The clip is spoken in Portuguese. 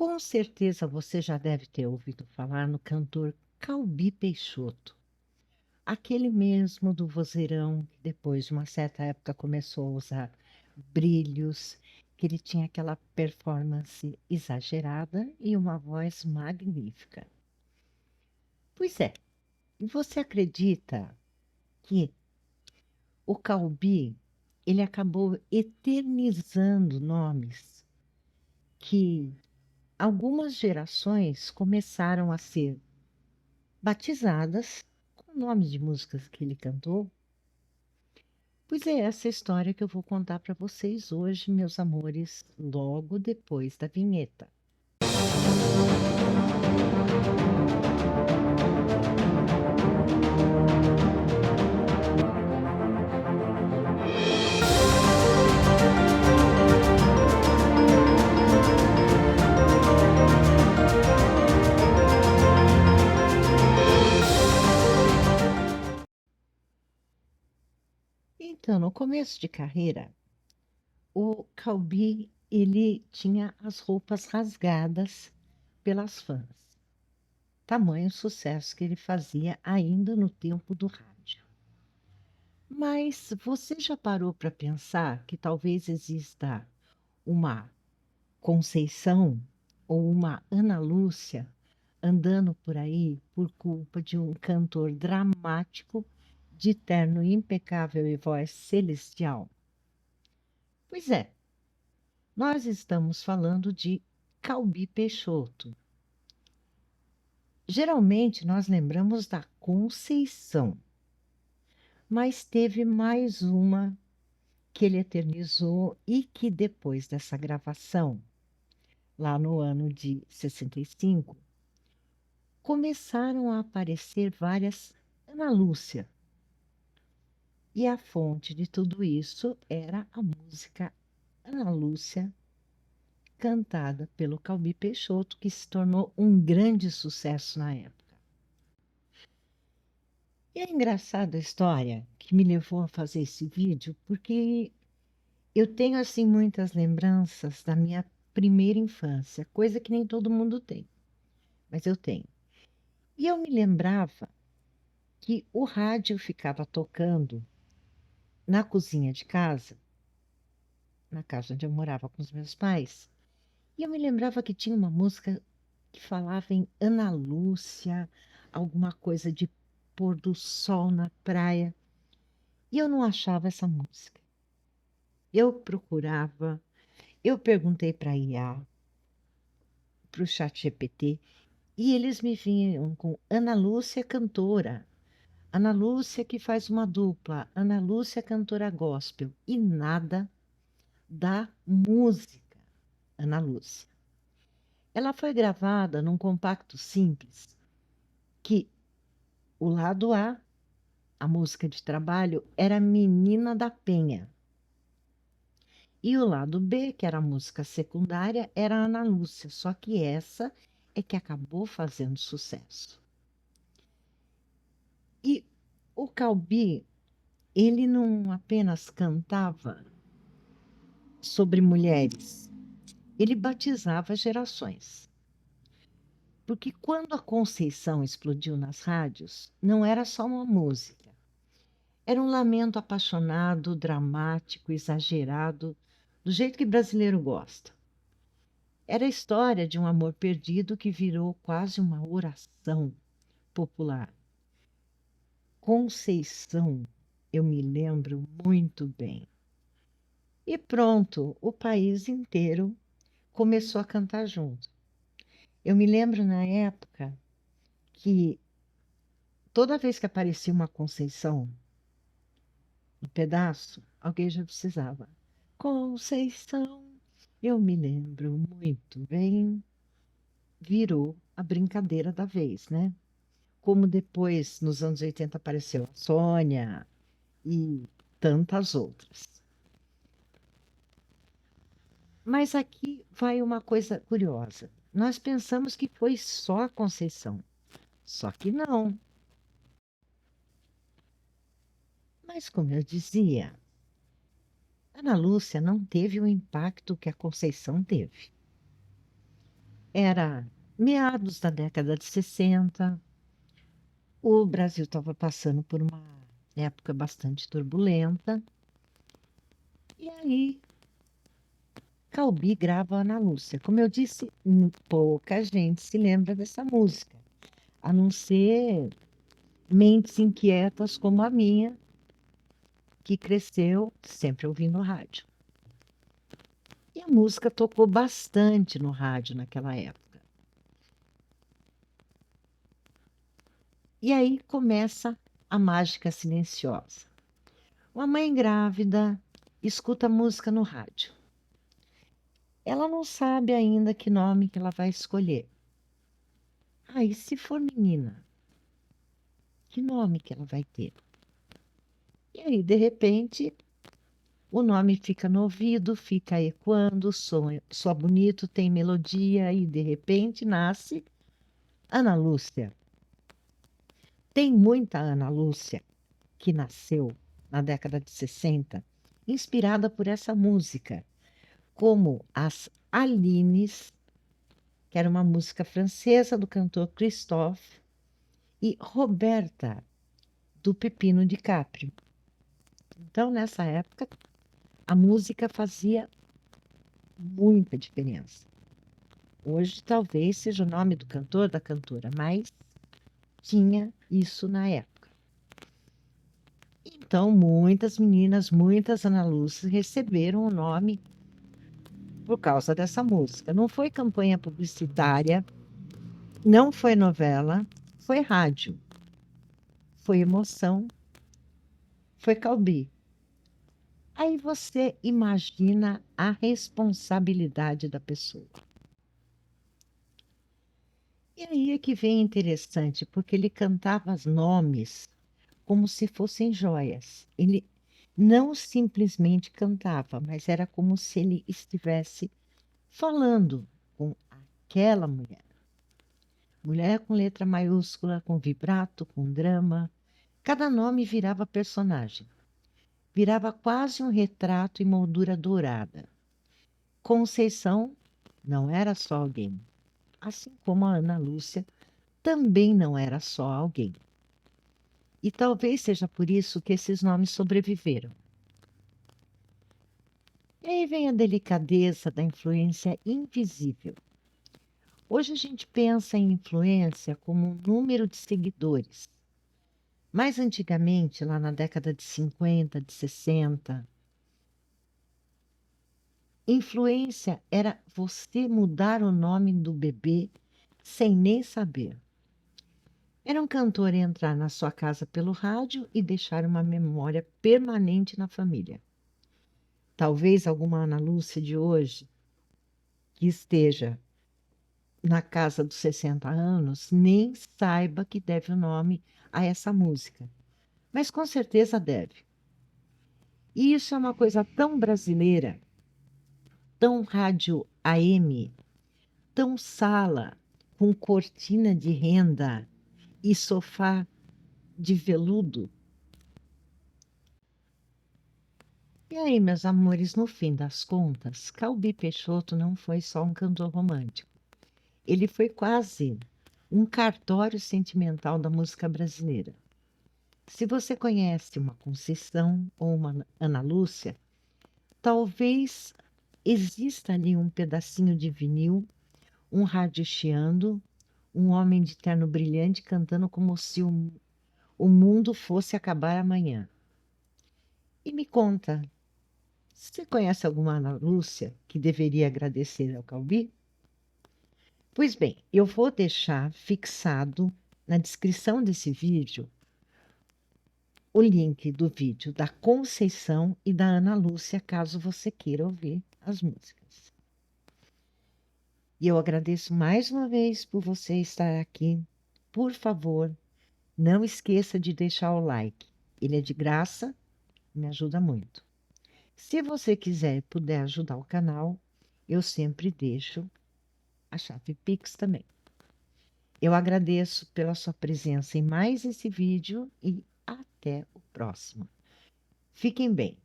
Com certeza você já deve ter ouvido falar no cantor Calbi Peixoto, aquele mesmo do vozeirão que depois de uma certa época começou a usar brilhos, que ele tinha aquela performance exagerada e uma voz magnífica. Pois é, e você acredita que o Calbi, ele acabou eternizando nomes que algumas gerações começaram a ser batizadas com nomes de músicas que ele cantou. Pois é essa história que eu vou contar para vocês hoje, meus amores, logo depois da vinheta. Então, no começo de carreira, o Calbi, ele tinha as roupas rasgadas pelas fãs. Tamanho sucesso que ele fazia ainda no tempo do rádio. Mas você já parou para pensar que talvez exista uma Conceição ou uma Ana Lúcia andando por aí por culpa de um cantor dramático de terno impecável e voz celestial? Pois é, nós estamos falando de Calbi Peixoto. Geralmente nós lembramos da Conceição, mas teve mais uma que ele eternizou e que depois dessa gravação, lá no ano de 65, começaram a aparecer várias Ana Lúcia. E a fonte de tudo isso era a música Ana Lúcia, cantada pelo Calbi Peixoto, que se tornou um grande sucesso na época. E é engraçada a história que me levou a fazer esse vídeo, porque eu tenho assim muitas lembranças da minha primeira infância, coisa que nem todo mundo tem, mas eu tenho. E eu me lembrava que o rádio ficava tocando na cozinha de casa, na casa onde eu morava com os meus pais, e eu me lembrava que tinha uma música que falava em Ana Lúcia, alguma coisa de pôr do sol na praia, e eu não achava essa música. Eu procurava, eu perguntei para a IA, para o chat GPT, e eles me vinham com Ana Lúcia cantora, Ana Lúcia que faz uma dupla, Ana Lúcia cantora gospel, e nada da música Ana Lúcia. Ela foi gravada num compacto simples, que o lado a música de trabalho, era Menina da Penha. E o lado B, que era a música secundária, era Ana Lúcia, só que essa é que acabou fazendo sucesso. E o Calbi, ele não apenas cantava sobre mulheres, ele batizava gerações. Porque quando a Conceição explodiu nas rádios, não era só uma música. Era um lamento apaixonado, dramático, exagerado, do jeito que brasileiro gosta. Era a história de um amor perdido que virou quase uma oração popular. Conceição, eu me lembro muito bem. E pronto, o país inteiro começou a cantar junto. Eu me lembro na época que toda vez que aparecia uma Conceição no pedaço, alguém já precisava. Conceição, eu me lembro muito bem, virou a brincadeira da vez, né? Como depois, nos anos 80, apareceu a Sônia e tantas outras. Mas aqui vai uma coisa curiosa. Nós pensamos que foi só a Conceição, só que não. Mas, como eu dizia, Ana Lúcia não teve o impacto que a Conceição teve. Era meados da década de 60. O Brasil estava passando por uma época bastante turbulenta. E aí, Calbi grava Ana Lúcia. Como eu disse, pouca gente se lembra dessa música, a não ser mentes inquietas como a minha, que cresceu sempre ouvindo rádio. E a música tocou bastante no rádio naquela época. E aí começa a mágica silenciosa. Uma mãe grávida escuta música no rádio. Ela não sabe ainda que nome que ela vai escolher. Ah, e se for menina, que nome que ela vai ter? E aí, de repente, o nome fica no ouvido, fica ecoando, soa bonito, tem melodia e de repente nasce Ana Lúcia. Tem muita Ana Lúcia que nasceu na década de 60, inspirada por essa música, como as Alines, que era uma música francesa do cantor Christophe, e Roberta, do Pepino de Capri. Então, nessa época, a música fazia muita diferença. Hoje, talvez seja o nome do cantor, da cantora, mas tinha isso na época. Então, muitas meninas, muitas Ana Lúcias receberam o nome por causa dessa música. Não foi campanha publicitária, não foi novela, foi rádio, foi emoção, foi Calbi. Aí você imagina a responsabilidade da pessoa. E aí é que vem interessante, porque ele cantava os nomes como se fossem joias. Ele não simplesmente cantava, mas era como se ele estivesse falando com aquela mulher. Mulher com letra maiúscula, com vibrato, com drama. Cada nome virava personagem. Virava quase um retrato em moldura dourada. Conceição não era só alguém, assim como a Ana Lúcia também não era só alguém. E talvez seja por isso que esses nomes sobreviveram. E aí vem a delicadeza da influência invisível. Hoje a gente pensa em influência como um número de seguidores. Mas antigamente, lá na década de 50, de 60, influência era você mudar o nome do bebê sem nem saber. Era um cantor entrar na sua casa pelo rádio e deixar uma memória permanente na família. Talvez alguma Ana Lúcia de hoje, que esteja na casa dos 60 anos, nem saiba que deve o nome a essa música. Mas com certeza deve. E isso é uma coisa tão brasileira, tão rádio AM, tão sala com cortina de renda e sofá de veludo. E aí, meus amores, no fim das contas, Calbi Peixoto não foi só um cantor romântico. Ele foi quase um cartório sentimental da música brasileira. Se você conhece uma Conceição ou uma Ana Lúcia, talvez exista ali um pedacinho de vinil, um rádio chiando, um homem de terno brilhante cantando como se o mundo fosse acabar amanhã. E me conta, você conhece alguma Ana Lúcia que deveria agradecer ao Calbi? Pois bem, eu vou deixar fixado na descrição desse vídeo o link do vídeo da Conceição e da Ana Lúcia, caso você queira ouvir as músicas. E eu agradeço mais uma vez por você estar aqui. Por favor, não esqueça de deixar o like. Ele é de graça, me ajuda muito. Se você quiser e puder ajudar o canal, eu sempre deixo a chave Pix também. Eu agradeço pela sua presença em mais esse vídeo e até o próximo. Fiquem bem.